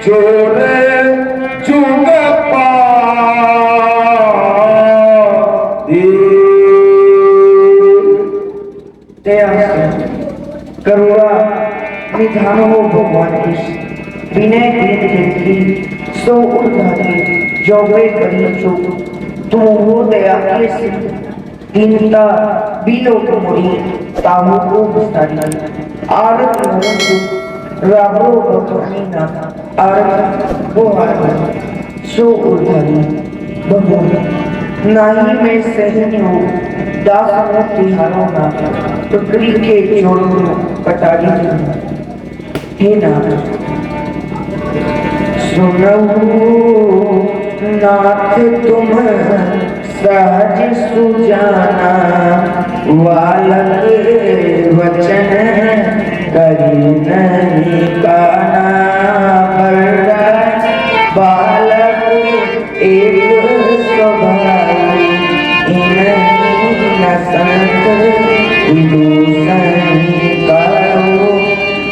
चोर चुग पा करुणा निधान हो भगवान विनय देखी सो उधारी जोगे करी जो तुम हो दया के सिंह दीनता बीलो मोरी ताहु को बस्तारी आरत नरसु राबो बखानी ना आरत वो आरत सो उधारी भगवान नाही मैं सहनी हो दास हो तिहारो ना टुकड़ी के जोड़ों कटारी हे नाथ सुनो नाथ तुम सहज सुजाना वालक वचन करी नहीं काना बालक एक स्वभाव संत दूसरी करो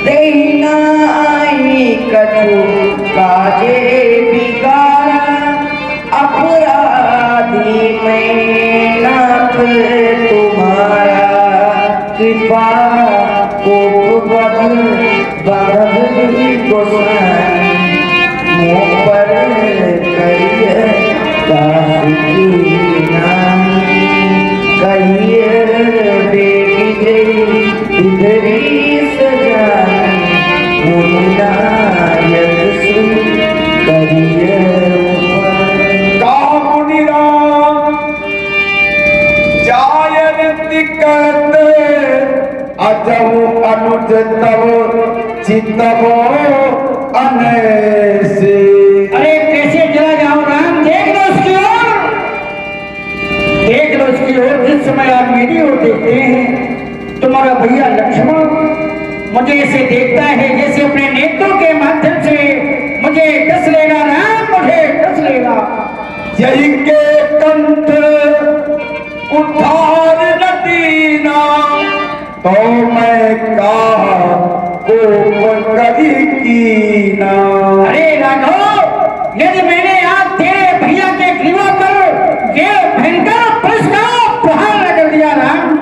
देना आई कछु काजे बिगाड़ा अपराधी मैं नाथ तुम्हारा कृपा कोप बंधु गोसाई मुँह पर करिए दास की नामी कहिए बेटी इधरी सजानी मुनिनायक सुन करिए अजब अनुज तब चितव अनैसे। अरे कैसे चला जाऊं राम, देख लो उसकी ओर, देख लो उसकी ओर। जिस समय आप मेरी ओर देखते हैं तुम्हारा भैया लक्ष्मण मुझे ऐसे देखता है जैसे अपने नेत्रों के माध्यम से मुझे डस लेगा राम, मुझे डस लेगा। यही के कंठ उठार न दीना तो मैं का कोप करी कीना। अरे राघव, यदि मैंने आज तेरे भैया के ग्रीवा पर ये भयंकर पुरस्कार प्रहार न कर दिया राम,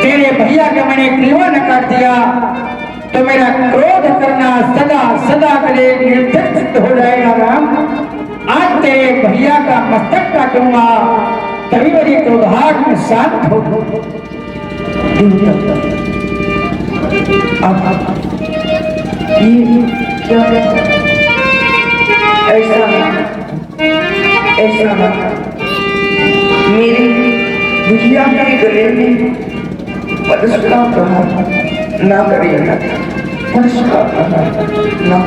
तेरे भैया का मैंने ग्रीवा न काट दिया तो मेरा क्रोध करना सदा सदा के लिए निर्दय सिद्ध हो जाएगा राम। आज तेरे भैया का मस्तक काटूंगा तभी मेरी क्रोधाग्नि में शांत हो। ऐसा मेरी भैया के गले में परस्पर प्रहार ना करिएगा, परस्पर प्रहार ना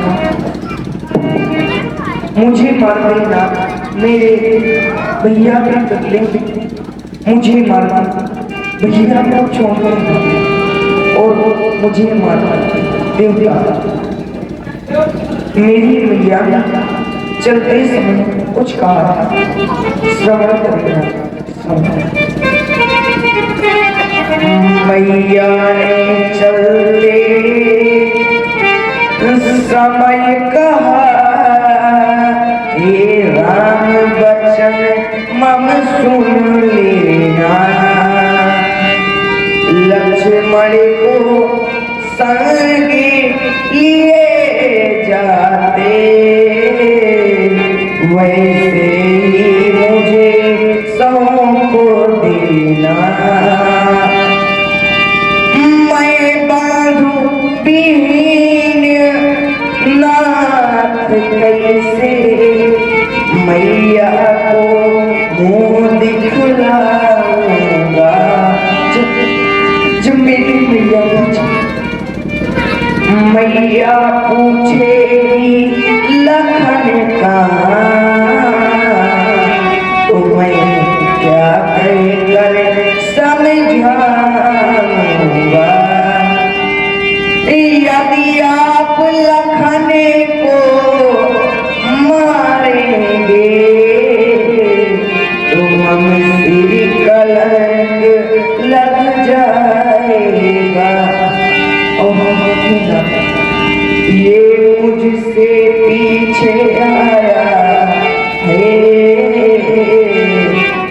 मुझे मार देना। मेरे भैया के गले में मुझे मारना, भैया को छोड़ देना और मुझे मारना। देवता मेरी मैया चलते समय कुछ कहा था, श्रवण करना। मैया ने चलते समय कहा हे राम बचन मम सुन लेना। लक्ष्मण को संगी लिए जाते वैसे ही मुझे सौंप देना। मैं बांधू बीन ना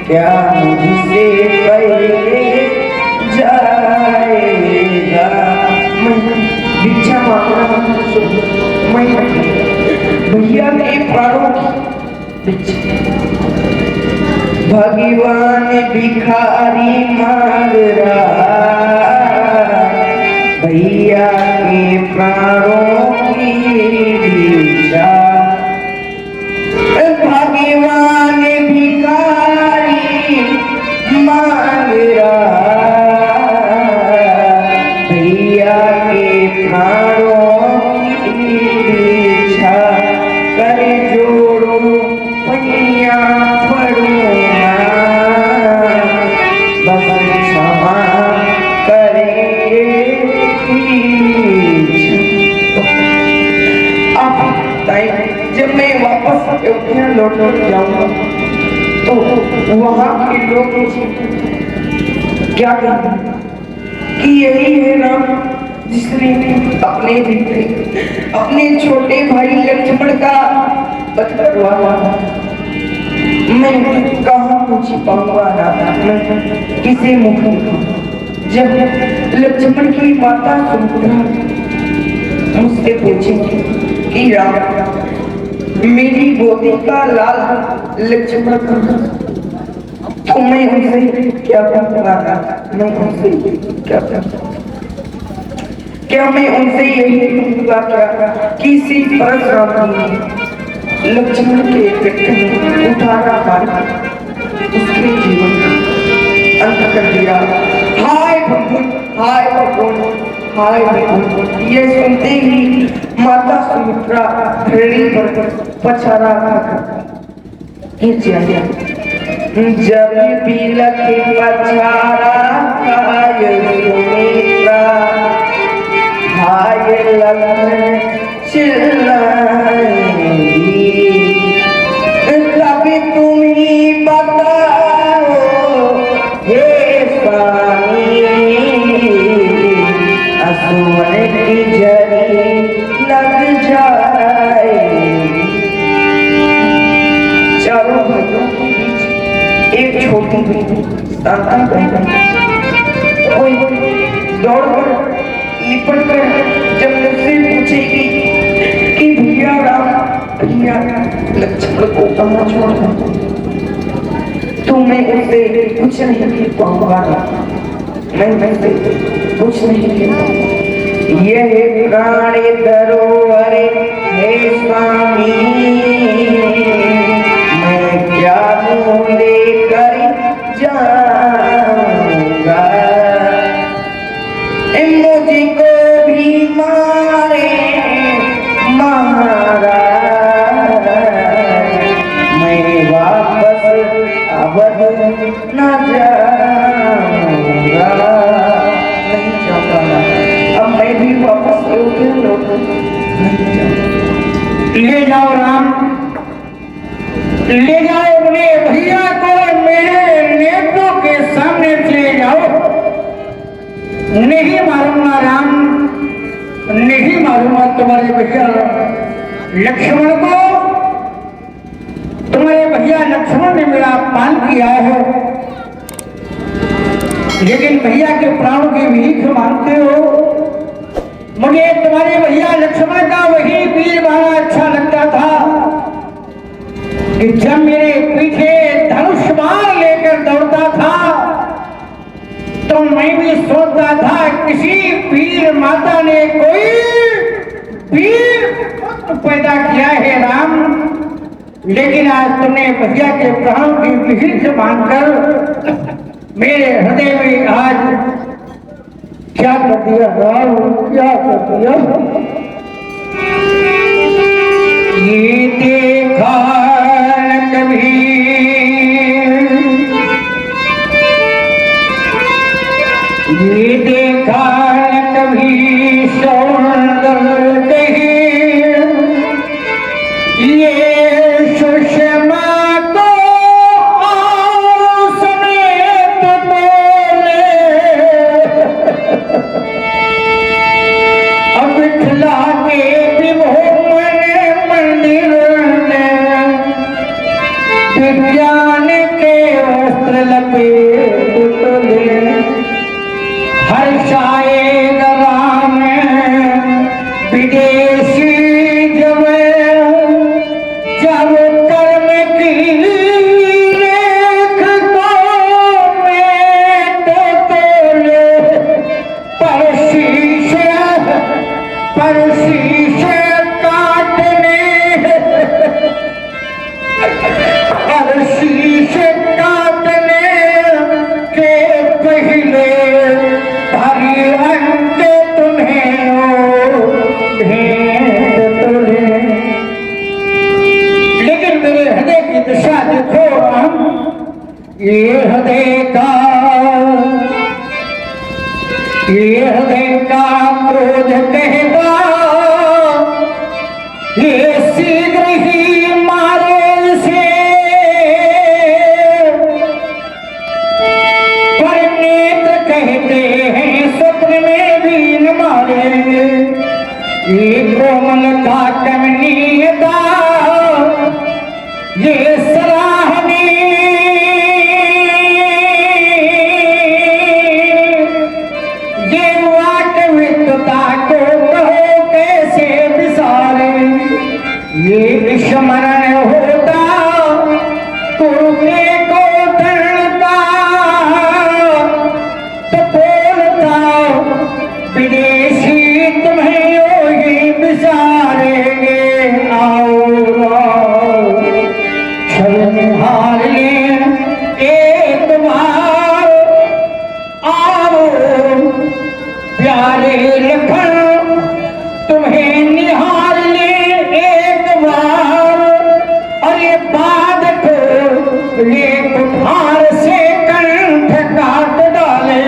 क्या मुझसे पहले जाएगा? मैं भिक्षा मांग रहा हूँ, मैं भैया के प्राणों की भिक्षा। भगवान भिखारी मांग रहा, भैया के प्राणों की भिक्षा। भगवान भिखारी मांग रहा, भैया के प्राणों की भिक्षा। कर जोड़ो भैया पड़ूंगा, बस क्षमा करेंगे आप बताइए, जब मैं वापस अयोध्या लौट जाऊंगा तो वहां के लोग क्या कहेंगे कि यही है राम जिसने अपने छोटे भाई लक्ष्मण का वध करवाया। मैं कहाँ पूछ पाऊंगा राम, मैं किसे मुख जब लक्ष्मण की माता सुमित्रा मुझसे पूछेंगी कि राम मेरी गोदी का लाल लक्ष्मण तो मैं उनसे क्या कहूँगा? मैं उनसे क्या कहूँगा? क्या मैं उनसे यही कहूँगा क्या किसी परशुराम ने लक्ष्मण के पेट में उठाना मारा उसके जीवन का अंत कर दिया? हाय भगवान, हाय भगवान, हाय भगवान। ये सुनते ही माता सुमित्रा धरणी पर पछाड़ा जब बिलख पछाड़ा काय सुमित्रा, हाय लखन चिल्लाएंगी, तभी तुम ही बताओ हे स्वामी, असुवन की जरी लग जाए। चारों भाइयों के बीच एक छोटी शांता बहन कोई दौड़कर लिपट कर जब मुझसे पूछेगी कि भैया राम भैया लक्ष्मण को कहाँ छोड़ा, तो मैं उससे कुछ नहीं कह पाऊंगा। मैं से कुछ नहीं कह पाऊंगा। यह प्राण धरोहर है स्वामी, मैं क्या मुँह लेकर जाऊंगा? मुझको भी मारे महाराज, मैं वापस अवध न जाऊंगा। नहीं चाहता, अब मैं भी वापस अयोध्या लौटूं नहीं चाहता। ले जाओ राम, ले जाओ अपने भैया को मेरे नेत्रों के सामने ले जाओ। नहीं मारूंगा राम, नहीं मारूंगा तुम्हारे भैया लक्ष्मण को। तुम्हारे भैया लक्ष्मण ने मेरा अपमान किया है, लेकिन भैया के प्राणों की भीख मांगते हो। मुझे तुम्हारे भैया लक्ष्मण का वही वीर बाणा अच्छा लगता था कि जब मेरे पीछे धनुष बाण लेकर दौड़ता था तो मैं भी सोचता था किसी वीर माता ने कोई वीर पुत्र पैदा किया है राम। लेकिन आज तुमने भैया के प्राणों की भीख मांगकर मेरे हृदय में आज क्या कर दिया राम, क्या कर दिया? ये देखा कभी ये देखा कभी सौंदर्य कहीं, ये सुषमा को समेत बोले, अब खिला के विभो मन मंदिर में ज्ञान के वस्त्र लपेट ले, हर्षाएगा राम विदेशी जब जब कर्म की रेख को मेट तोले, पर शीश काटने और शीशे काटने के पहले भरी अंत तुम्हें भेंट तुले। लेकिन मेरे हृदय की दिशा देखो राम, ये हृदय का क्रोध कहता ये शीघ्र ही मारे से, पर नेत्र कहते हैं स्वप्न में भी न मारेंगे। ये कोमलता कमनीयता ये सराहनीय, ये वाकविकता को कहो कैसे विसारे। ये स्मरण होता तुमने को दृढ़ता, तो बोलता विदेशी तुम्हें योगी विचारेंगे। आओ शर्मिहार ले एक बार, आओ प्यारे लखन तुम्हें निहार ले एक बार। और ये बात को ले कुठार से कंठ काट डाले।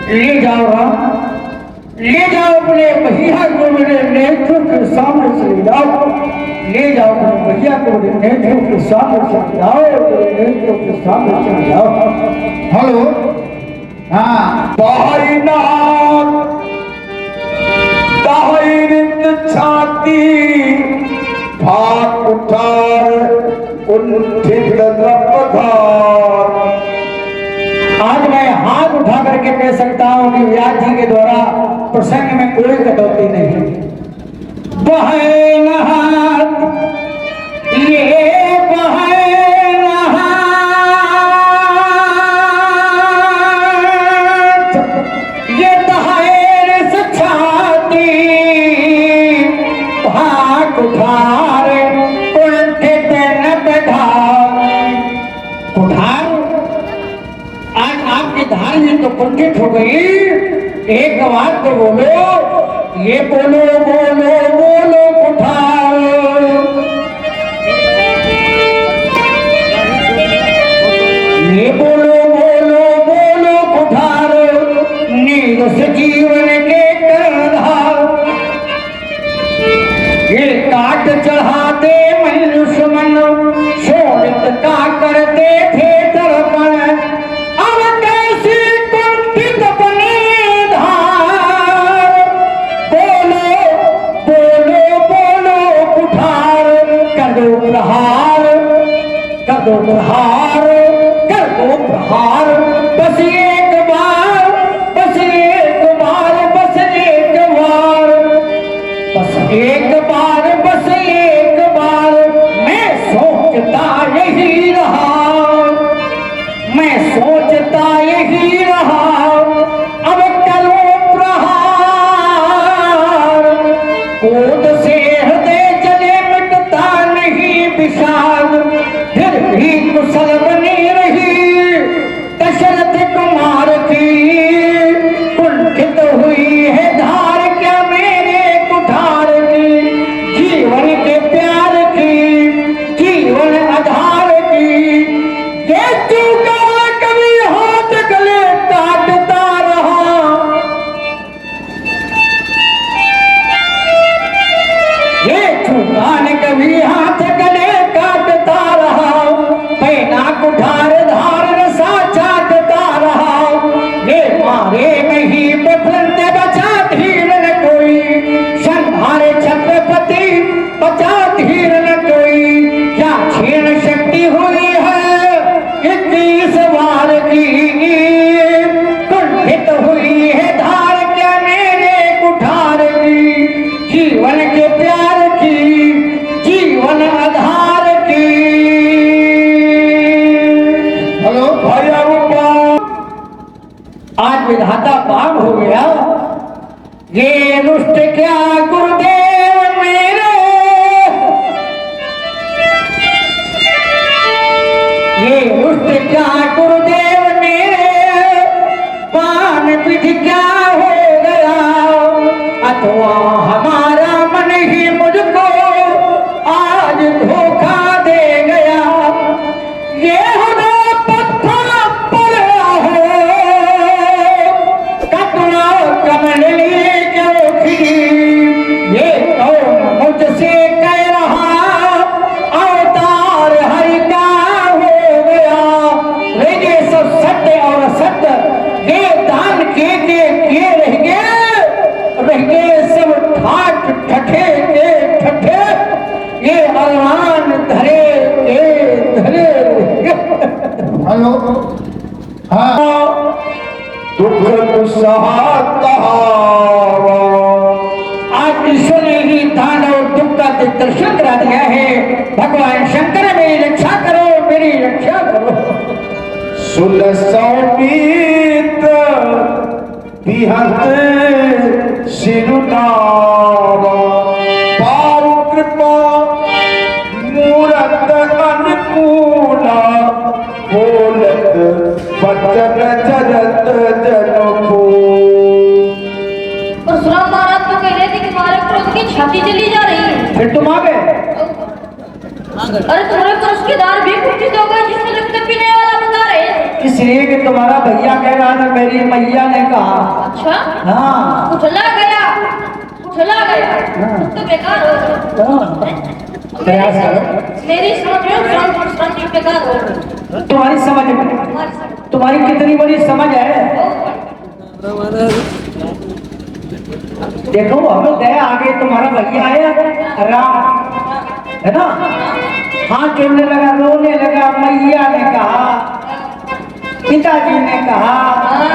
ले जाओ ले जाओ अपने भैया को मेरे नेत्रों के सामने से ले जाओ, ले जाओ अपने भैया को मेरे नेत्रों के सामने से ले जाओ, मेरे नेत्रों के सामने से ले जाओ। हेलो, हाँ बाहरी नाक दाहिरित छाती भाग उठार कुंठित लपधार। आज मैं हाथ उठा करके कह सकता हूं कि व्यास जी के द्वारा प्रसंग में कोई कटौती नहीं। बहे नहात ये बहे नहात, ये दाहिर से छाती भाग उठार कुंठित लपधार। कुठार आज आपकी धारण तो कुंठित हो गई। एक बात तो बोलो, ये बोलो बोलो बोलो कुठार। ये बोलो बोलो बोलो कुठार, नीर से जीवन के करधार। ये काट चढ़ाते मनुष्य मन, शोणित का करते थे दर्पण। अब कैसी कुंठित बनी धार, बोलो बोलो बोलो कुठार। कर दो प्रहार, कर दो प्रहार, कर दो प्रहार। बस एक बार, बस एक बार, बस एक बार, बस एक बार, बस एक बार। मैं सोचता यही रहा, मैं सोचता यही रहा। अब करो प्रहार, कोद से हृदय जले मिटता नहीं विषाद। फिर भी कुशल बनी रही दशरथ कुमार की, कुंठित हुई है धार क्या मेरे कुठार की। जीवन के प्यार की, जीवन आधार की, ये चूका कभी हाथ गले काटता रहा। ये चूका कभी हाथ गले काटता रहा। पैना को भयउ पार। आज विधाता पाप हो गया। ये रुष्ट क्या गुरुदेव मेरे, ये रुष्ट क्या गुरुदेव मेरे, पान विधि क्या हो गया, अथवा हमारा मन ही मुझको आज धोखा दे गया। ये हृदय पत्थर पर हो, कतना कमल लिए क्यों खिली, ये कौन मुझसे कह रहा, अवतार हरि का हो गया। ये सब सत्य और असत्य, ये दान किए रह गए सब ठाठ ठठे के ठठे, ये अरमान धरे के धरे। हेलो हाँ दुख दुसहा कहावा। आज ईश्वर ने ही दान और दुख का दर्शन करा दिया है। भगवान शंकर मेरी रक्षा करो, मेरी रक्षा करो। सुन सौमीत बिहत सिरुनावा। पारु कृपा मूरत अनुकूला, बोलत बचन जरत जन को। परशुराम महाराज तो कह रहे थे कि हमारे क्रोध की छाती जली जा रही है। फिर तुम आ गए। अरे तुम्हारे पुरुष के दार भी कुटित हो गए, जिसमें रक्त पीने वाला बता रहे हैं। इसलिए कि तुम्हारा भैया कह रहा था, मेरी मैया ने कहा। अच्छा हाँ उठला गया तो बेकार हो गया। प्रयास करो। मेरी समझ में श्रम बेकार हो गई। तुम्हारी समझ में, हमारी समझ तुम्हारी कितनी बड़ी समझ है। देखो हम गए आगे, तुम्हारा भैया आया राम, है ना, हाथ जोड़ने लगा, रोने लगा। मैया ने कहा, पिताजी ने कहा,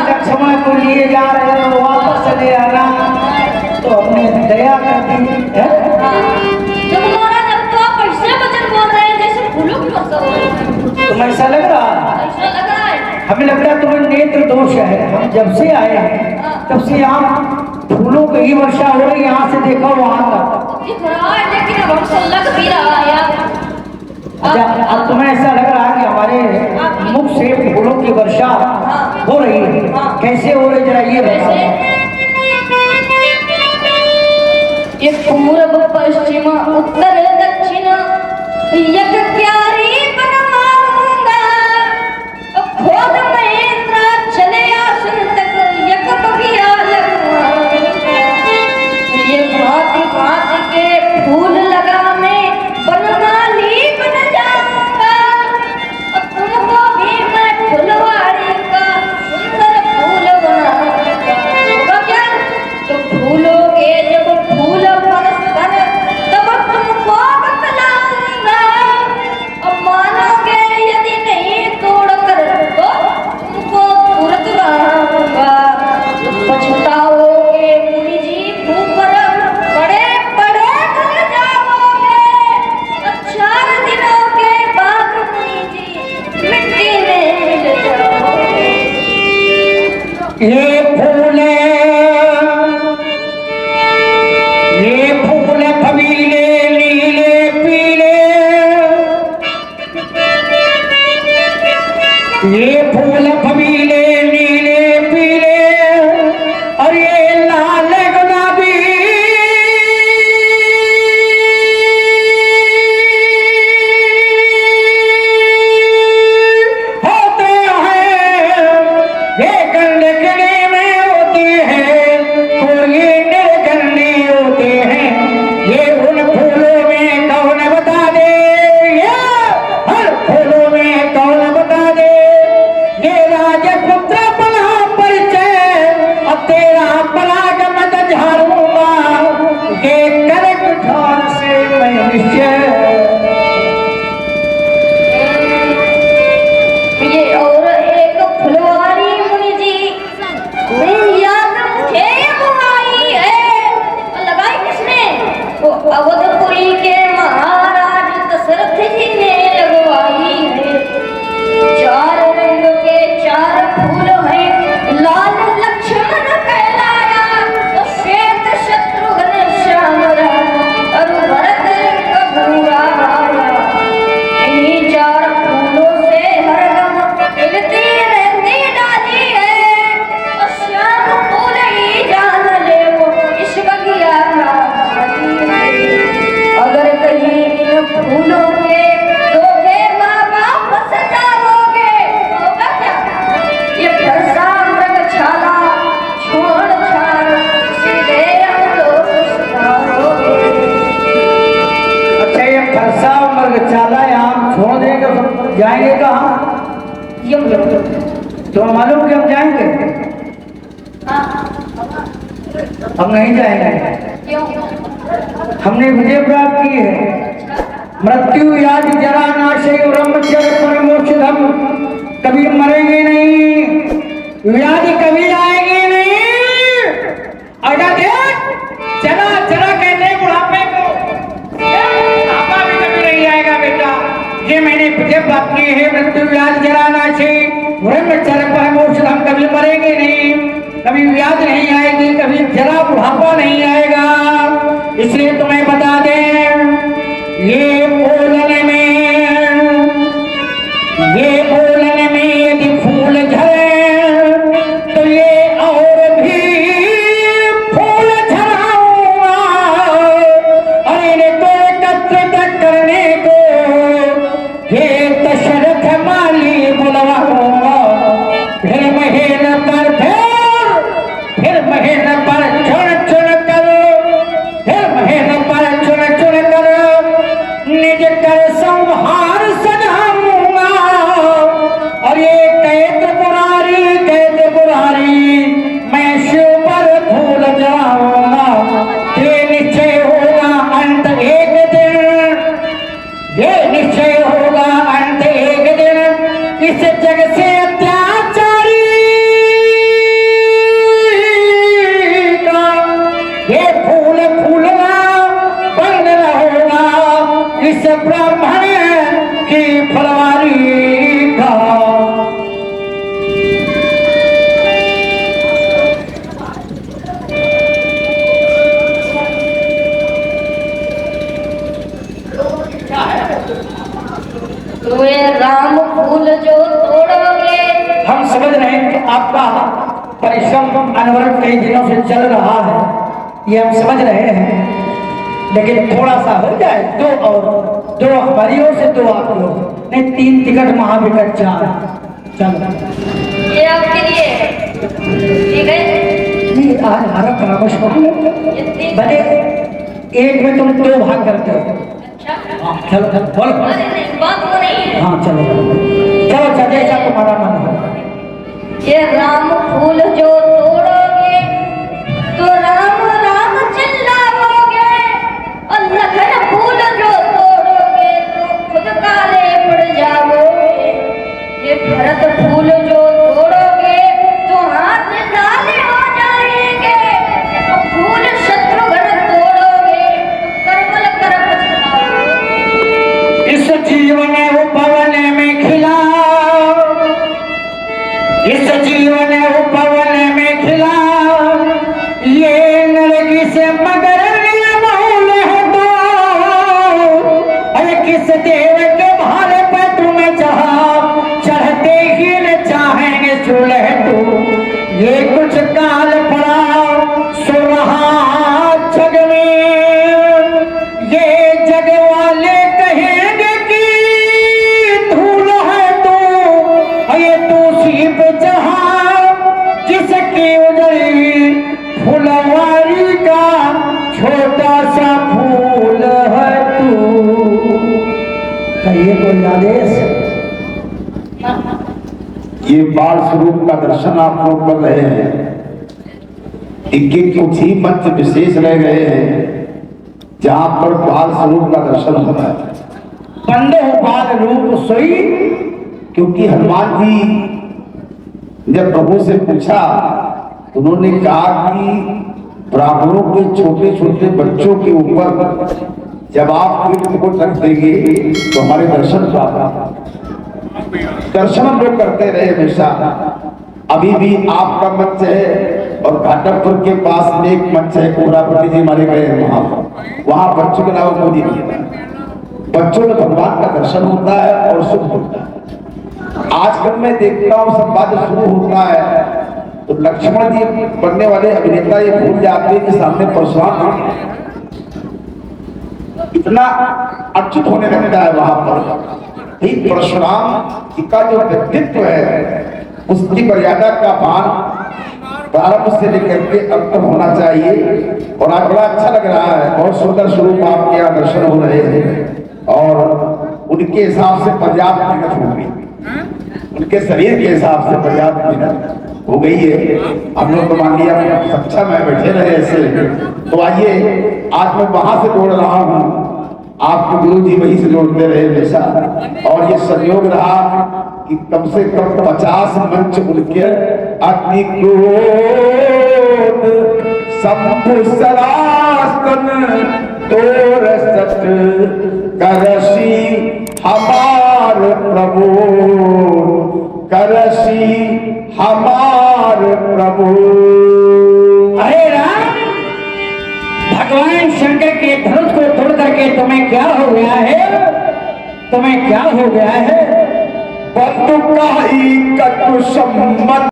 लक्ष्मण को लिए जा रहे हो, वापस ले आना। तो हमने दया कर दी है। जब महाराज अब तो आप ऐसे वचन बोल रहे हैं जैसे फूलों की वर्षा हो रही है। तुम्हें ऐसा लग रहा? ऐसा लग रहा है। हमें लगता है तुम्हें नेत्र दोष है। हम जब से आए हैं तब से यहाँ फूलों की ही वर्षा हो रही, यहाँ से देखा वहां तक दिख रहा है, लेकिन अब हमको लग भी रहा है यार। अच्छा, अब तुम्हें ऐसा लग रहा है कि हमारे मुख से फूलों की वर्षा हो रही है। कैसे हो रही, जरा ये बताओ। ये पूर्व पश्चिम उत्तर दक्षिण यक क्यारी बनवाऊंगा, खोद महेंद्र चले आसन तक यक बगिया लगवाऊंगा। ये भांति भांति के फूल लगा मैं बनमाली बन जाऊंगा। अब तुमको भी मैं फुलवाड़ी का सुंदर फूल बनाऊंगा। होगा क्या? तो फूलों के जब फूल बरसकर तब तुमको बतलाऊंगा। अब मानोगे यदि नहीं तोड़कर तो तुमको तुरंत लाऊंगा। पछताओगे मुनि जी ऊपर बड़े बड़े भर जाओगे। 4 दिनों के बाद मुनि जी मिट्टी में मिल जाओगे। ये फूल फबीले नीले पीले, ये फूल फबीले नीले पीले, और ये लाल गुलाबी होते हैं। ये गंडे गले में होती है, कोई निर्गंडी होते हैं। ये उन फूलों में कौन बता दे, ये हर फूलों में कौन बता दे। ये राजपूत जाएंगे कहाँ? तुम्हें मालूम कि हम जाएंगे? हम नहीं जाएंगे। हमने विजय प्राप्त की है। मृत्यु याद जरा नाशे ब्रह्मचर्य परमोक्षधम, कभी मरेंगे नहीं, व्याधि कभी आएगी नहीं। अगर चला चला कहते हैं बुढ़ापे को, बुढ़ापा भी कभी नहीं आएगा बेटा। ये मैंने विजय प्राप्त की है। मृत्यु याद जरा नाशे ब्रह्मचर्य परमोक्षधम, कभी मरेंगे नहीं, कभी व्याधि नहीं आएगी, कभी जरा बुढ़ापा नहीं आएगा। इसलिए तुम्हें बता दें, ये बोलने में यदि फूल झरे तो ये और भी फूल झराऊंगा, और इनको एकत्रित करने को ये दशरथ माली बुलवाऊंगा। फिर महीन पर चुन चुन कर, फिर महीन पर चुन चुन कर निज कर संहार सजाऊंगा। और ये कैद बुरारी मैं शिव पर फूल जलाऊंगा। ये निश्चय होगा अंत एक दिन, ये निश्चय होगा अंत एक दिन। इस जग से अत्याचारी का ये फूल फूलना बंद न होगा। इस ब्राह्मण की फलवारी का। तुम्हें राम फूल जो तोड़ोगे। हम समझ रहे हैं कि आपका परिश्रम अनवरत कई दिनों से चल रहा है, ये हम समझ रहे हैं, लेकिन थोड़ा सा हो जाए। दो हमारी ओर से, दो आपकी ओर से, नहीं 3 टिकट महाविकट 4। चलो ये आपके लिए ठीक है। ये आज हमारा परामर्श भले एक में तुम 2 भाग करते हो। अच्छा, हाँ चलो चलो बोलो। अरे नहीं, बात वो नहीं है। हाँ चलो चलो जैसा तुम्हारा मन हो। ये राम फूल जो तोड़ोगे तो राम राम चिल्लाओगे, और लखन फूल जो तोड़ोगे तो खुद काले पड़ जाओगे। ये भरत फूल जो तोड़ोगे तो हाथ काले हो जाएंगे, और फूल शत्रुघ्न तोड़ोगे तो करमल कर पछताओगे। इस जीवन उपवन में खिला, इस जीवन उपवन में खिला, ये नरगिस मगर निर्मूल है तो, अरे किस देव के भारे पे तुम्हें चढ़ते ही न चाहेंगे सुलह तो। ये कुछ काल पड़ा सो रहा जग में, ये जग वाले कहेंगे कि धूल है तू, ये तू सीप जहां जिसकी उजड़ी फुलवारी का छोटा सा फूल है तू। कहिए कोई आदेश? ये बाल स्वरूप का दर्शन आप लोग कर रहे हैं। इनके कुछ ही मंच विशेष रह गए हैं जहां पर बाल स्वरूप का दर्शन हो रहा है। बंदे हो बाल रूप सोई, क्योंकि हनुमान जी जब प्रभु से पूछा, उन्होंने कहा कि ब्राह्मणों के छोटे छोटे बच्चों के ऊपर जब आप कीर्त को रख देंगे तो हमारे दर्शन प्राप्त। दर्शन हम लोग करते रहे हमेशा। अभी भी आपका मंच है, और घाटमपुर के पास में एक मंच है, कोरापति जी मारे गए हैं वहां बच्चों के अलावा कोई नहीं है। बच्चों में भगवान का दर्शन होता है और सुख होता है। आजकल मैं देखता हूँ संवाद शुरू होता है तो लक्ष्मण जी बनने वाले अभिनेता ये भूल जाते हैं कि सामने परशुराम इतना अच्युत होने लगता है वहां पर। परशुराम का जो व्यक्तित्व है उसकी मर्यादा का मान प्रारंभ से लेकर के अब तक होना चाहिए। और आज बड़ा अच्छा लग रहा है, बहुत सुंदर स्वरूप आपके यहाँ दर्शन हो रहे हैं। और उनके हिसाब से पर्याप्त मेहनत हो गई, उनके शरीर के हिसाब से पर्याप्त मेहनत हो गई है। हम लोग तो मान लिया सक्षम है, बैठे रहे ऐसे। तो आइए, आज मैं वहां से जोड़ रहा हूँ, आपके गुरु जी वहीं से जोड़ते रहे हमेशा। और ये संयोग रहा कि कम से कम 50 मंच उनके अग्नि क्रोध शंभु सरासन तोर सत करसी हमार प्रभु, करसी हमार प्रभु। अरे राम, भगवान शंकर के धनुष को तोड़ करके तुम्हें क्या हो गया है? तुम्हें क्या हो गया है? बंधु का ही कटु सम्मत